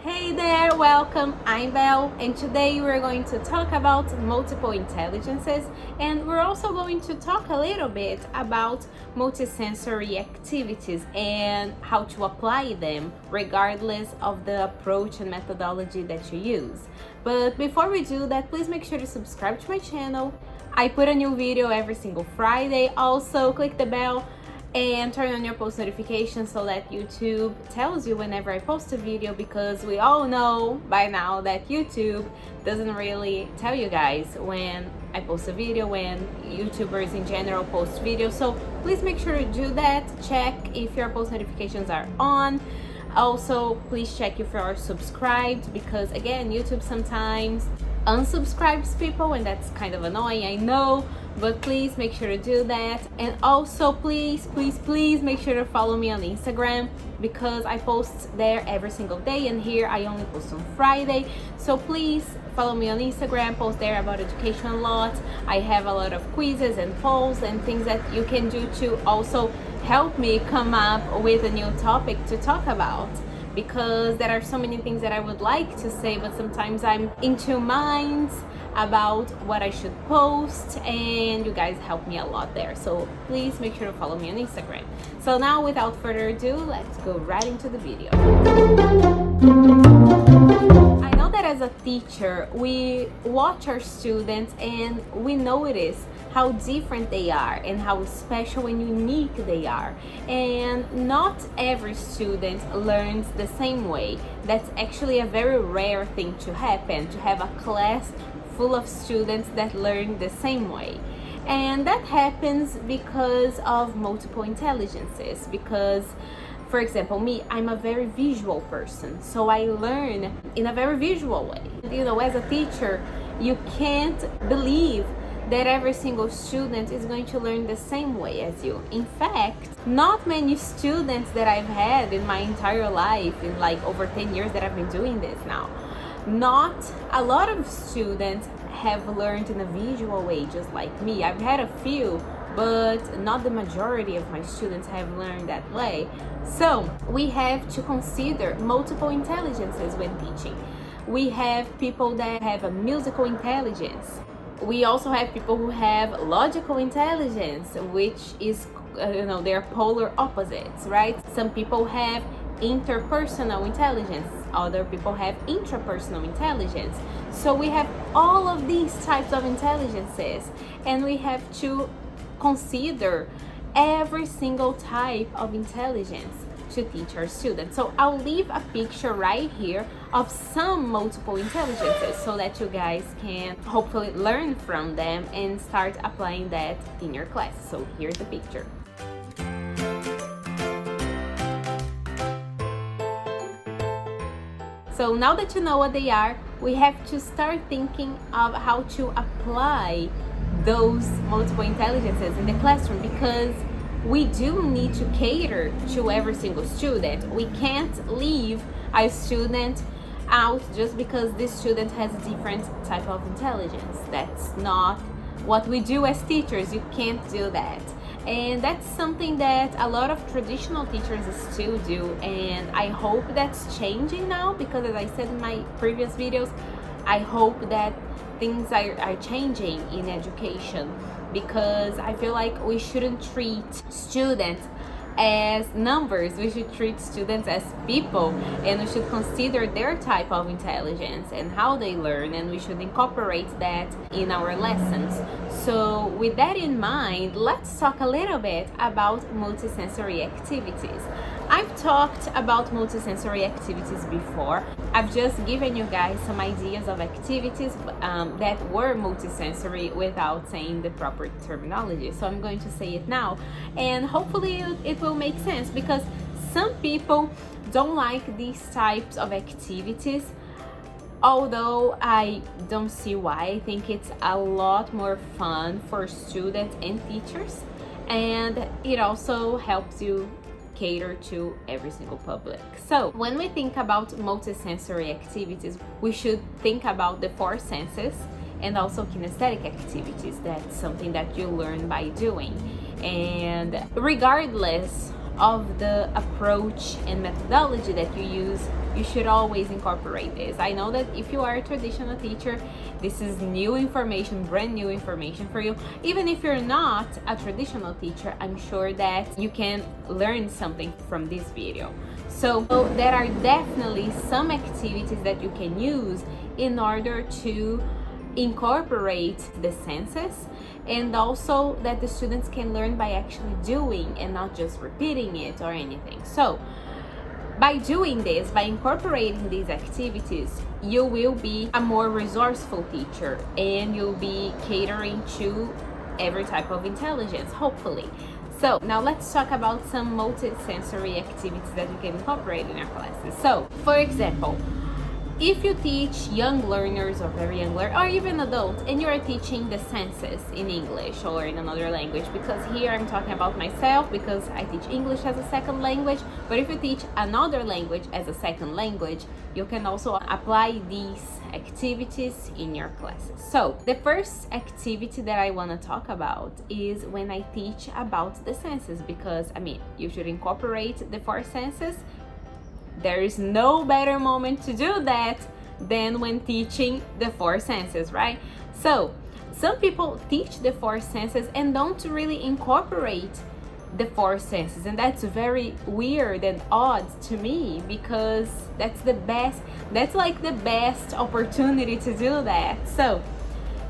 Hey there, welcome. I'm Belle, and today we're going to talk about multiple intelligences, and we're also going to talk a little bit about multisensory activities and how to apply them regardless of the approach and methodology that you use. But before we do that, please make sure to subscribe to my channel. I put a new video every single Friday. Also, click the bell and turn on your post notifications so that YouTube tells you whenever I post a video, because we all know by now that YouTube doesn't really tell you guys when I post a video, when YouTubers in general post videos. So please make sure to do that. Check if your post notifications are on. Also, please check if you are subscribed, because again, YouTube sometimes unsubscribes people, and that's kind of annoying, I know, but please make sure to do that. And also please make sure to follow me on Instagram, because I post there every single day, and here I only post on Friday. So please follow me on Instagram, post there about education a lot. I have a lot of quizzes and polls and things that you can do to also help me come up with a new topic to talk about, because there are so many things that I would like to say, but sometimes I'm in two minds about what I should post, and you guys help me a lot there. So please make sure to follow me on Instagram. So now, without further ado, let's go right into the video. I know that as a teacher, we watch our students and we notice how different they are and how special and unique they are. And not every student learns the same way. That's actually a very rare thing to happen, to have a class full of students that learn the same way. And that happens because of multiple intelligences. Because, for example, me, I'm a very visual person, so I learn in a very visual way. You know, as a teacher, you can't believe that every single student is going to learn the same way as you. In fact, not many students that I've had in my entire life, in like over 10 years that I've been doing this now, not a lot of students have learned in a visual way just like me. I've had a few, but not the majority of my students have learned that way. So we have to consider multiple intelligences when teaching. We have people that have a musical intelligence. We also have people who have logical intelligence, which is, they're polar opposites, right? Some people have interpersonal intelligence, other people have intrapersonal intelligence. So we have all of these types of intelligences, and we have to consider every single type of intelligence to teach our students. So I'll leave a picture right here of some multiple intelligences so that you guys can hopefully learn from them and start applying that in your class. So here's the picture. So now that you know what they are, we have to start thinking of how to apply those multiple intelligences in the classroom, because we do need to cater to every single student. We can't leave a student out just because this student has a different type of intelligence. That's not what we do as teachers. You can't do that. And that's something that a lot of traditional teachers still do, and I hope that's changing now, because as I said in my previous videos, I hope that things are changing in education, because I feel like we shouldn't treat students as numbers. We should treat students as people, and we should consider their type of intelligence and how they learn, and we should incorporate that in our lessons. So with that in mind, let's talk a little bit about multisensory activities. I've talked about multisensory activities before. I've just given you guys some ideas of activities that were multisensory without saying the proper terminology. So I'm going to say it now, and hopefully it will make sense, because some people don't like these types of activities, although I don't see why. I think it's a lot more fun for students and teachers, and it also helps you cater to every single public. So when we think about multisensory activities, we should think about the four senses and also kinesthetic activities. That's something that you learn by doing. And regardless of the approach and methodology that you use, you should always incorporate this. I know that if you are a traditional teacher, this is new information, brand new information for you. Even if you're not a traditional teacher, I'm sure that you can learn something from this video. So there are definitely some activities that you can use in order to incorporate the senses, and also that the students can learn by actually doing and not just repeating it or anything. So by doing this, by incorporating these activities, you will be a more resourceful teacher and you'll be catering to every type of intelligence, hopefully. So now let's talk about some multisensory activities that you can incorporate in your classes. So for example, if you teach young learners or very young learners or even adults, and you are teaching the senses in English or in another language, because here I'm talking about myself because I teach English as a second language, but if you teach another language as a second language, you can also apply these activities in your classes. So the first activity that I want to talk about is when I teach about the senses, because you should incorporate the 4 senses. There is no better moment to do that than when teaching the 4 senses, right? So some people teach the 4 senses and don't really incorporate the 4 senses, and that's very weird and odd to me, because that's like the best opportunity to do that. So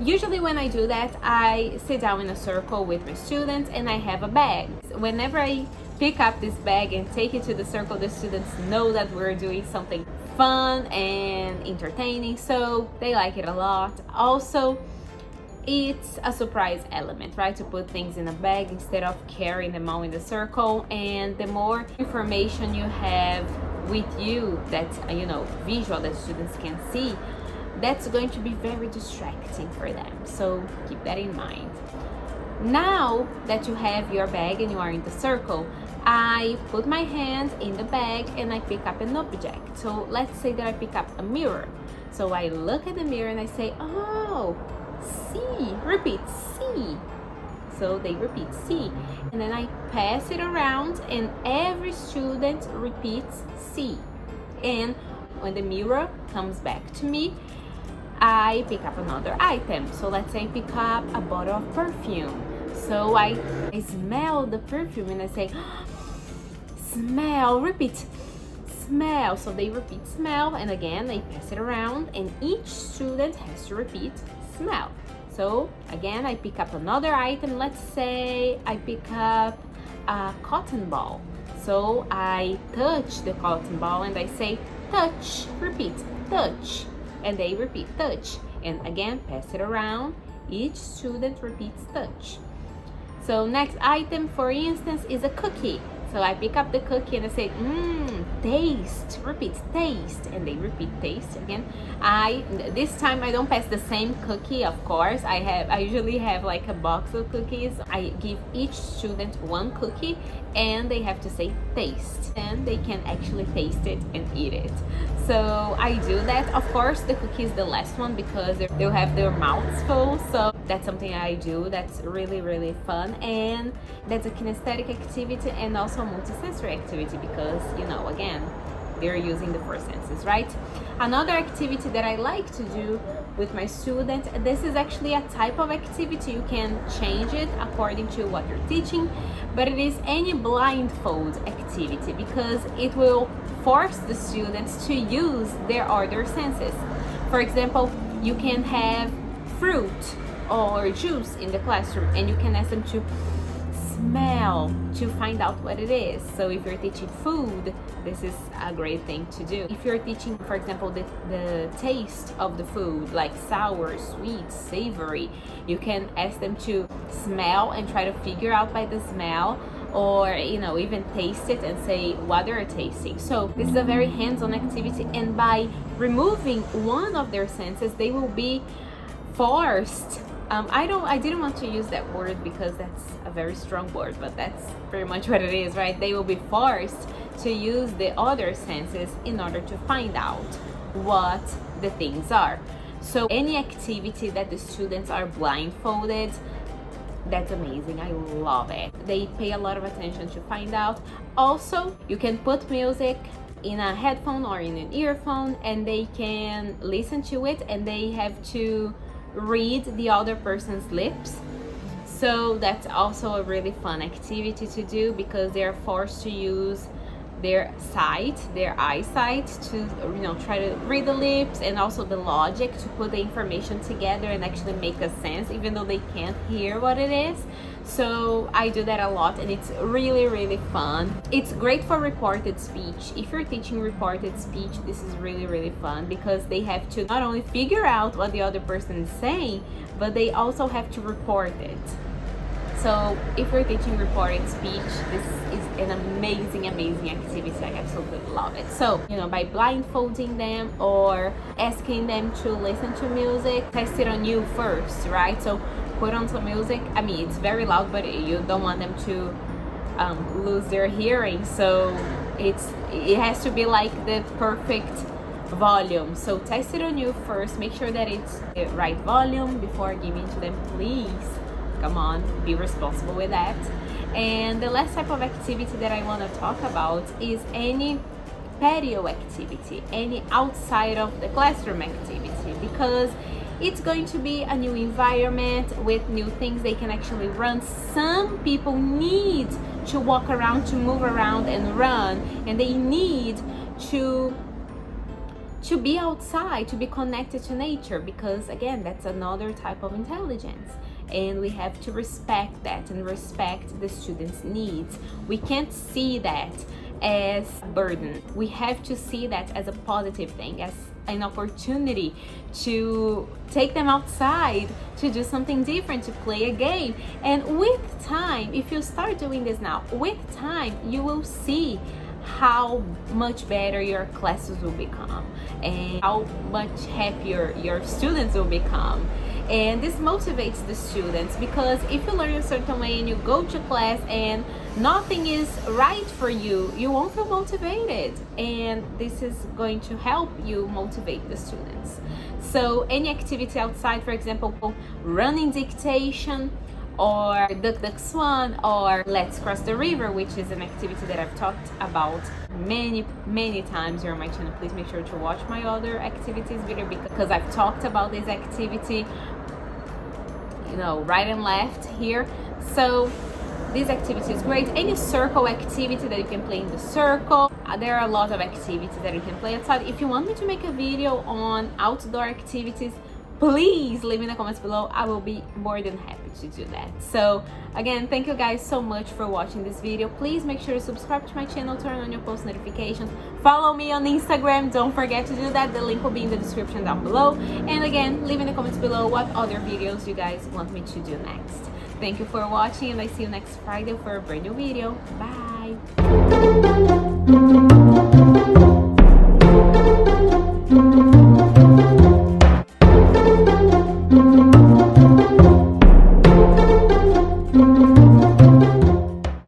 usually when I do that, I sit down in a circle with my students and I have a bag. Whenever I pick up this bag and take it to the circle, the students know that we're doing something fun and entertaining, so they like it a lot. Also, it's a surprise element, right? To put things in a bag instead of carrying them all in the circle. And the more information you have with you that, visual, that students can see, that's going to be very distracting for them. So keep that in mind. Now that you have your bag and you are in the circle, I put my hand in the bag and I pick up an object. So let's say that I pick up a mirror. So I look at the mirror and I say, oh, see, repeat, see. So they repeat, see. And then I pass it around and every student repeats, see. And when the mirror comes back to me, I pick up another item. So let's say I pick up a bottle of perfume. So I smell the perfume and I say, smell, repeat, smell. So they repeat smell, and again I pass it around and each student has to repeat smell. So again I pick up another item. Let's say I pick up a cotton ball. So I touch the cotton ball and I say touch, repeat, touch. And they repeat touch, and again pass it around, each student repeats touch. So next item, for instance, is a cookie. So I pick up the cookie and I say taste, repeat taste, and they repeat taste again. This time I don't pass the same cookie, of course. I usually have like a box of cookies. I give each student one cookie and they have to say taste, and they can actually taste it and eat it. So I do that. Of course the cookie is the last one because they'll have their mouths full. So that's something I do that's really, really fun, and that's a kinesthetic activity and also a multisensory activity because, again, they're using the 4 senses, right? Another activity that I like to do with my students, this is actually a type of activity. You can change it according to what you're teaching, but it is any blindfold activity because it will force the students to use their other senses. For example, you can have fruit or juice in the classroom and you can ask them to smell to find out what it is. So if you're teaching food, this is a great thing to do. If you're teaching, for example, the taste of the food, like sour, sweet, savory, you can ask them to smell and try to figure out by the smell, or even taste it and say what they're tasting. So this is a very hands-on activity, and by removing one of their senses, they will be forced. I didn't want to use that word because that's a very strong word, but that's pretty much what it is, right? They will be forced to use the other senses in order to find out what the things are. So any activity that the students are blindfolded, that's amazing. I love it. They pay a lot of attention to find out. Also, you can put music in a headphone or in an earphone, and they can listen to it, and they have to read the other person's lips. So that's also a really fun activity to do, because they're forced to use their eyesight to try to read the lips, and also the logic to put the information together and actually make a sense, even though they can't hear what it is. So I do that a lot, and it's really fun. It's great for reported speech. If you're teaching reported speech, this is really fun, because they have to not only figure out what the other person is saying, but they also have to report it. So if you're teaching reported speech, this is an amazing activity. I absolutely love it. So, by blindfolding them or asking them to listen to music, test it on you first, right? So put on some music. I mean, it's very loud, but you don't want them to lose their hearing. So it has to be like the perfect volume. So test it on you first. Make sure that it's the right volume before giving to them, please. Come on, be responsible with that. And the last type of activity that I want to talk about is any patio activity, any outside of the classroom activity, because it's going to be a new environment with new things they can actually run. Some people need to walk around, to move around and run, and they need to be outside, to be connected to nature, because again, that's another type of intelligence. And we have to respect that and respect the students' needs. We can't see that as a burden. We have to see that as a positive thing, as an opportunity to take them outside, to do something different, to play a game. And with time, if you start doing this now, with time, you will see how much better your classes will become and how much happier your students will become. And this motivates the students, because if you learn a certain way and you go to class and nothing is right for you, you won't feel motivated, and this is going to help you motivate the students. So any activity outside, for example, running dictation, or Duck Duck Swan, or Let's Cross the River, which is an activity that I've talked about many times here on my channel. Please make sure to watch my other activities video, because I've talked about this activity right and left here. So this activity is great. Any circle activity that you can play in the circle. There are a lot of activities that you can play outside. If you want me to make a video on outdoor activities, please leave in the comments below. I will be more than happy to do that. So again, thank you guys so much for watching this video. Please make sure to subscribe to my channel, turn on your post notifications, follow me on Instagram. Don't forget to do that. The link will be in the description down below. And again, leave in the comments below what other videos you guys want me to do next. Thank you for watching, and I see you next Friday for a brand new video. Bye.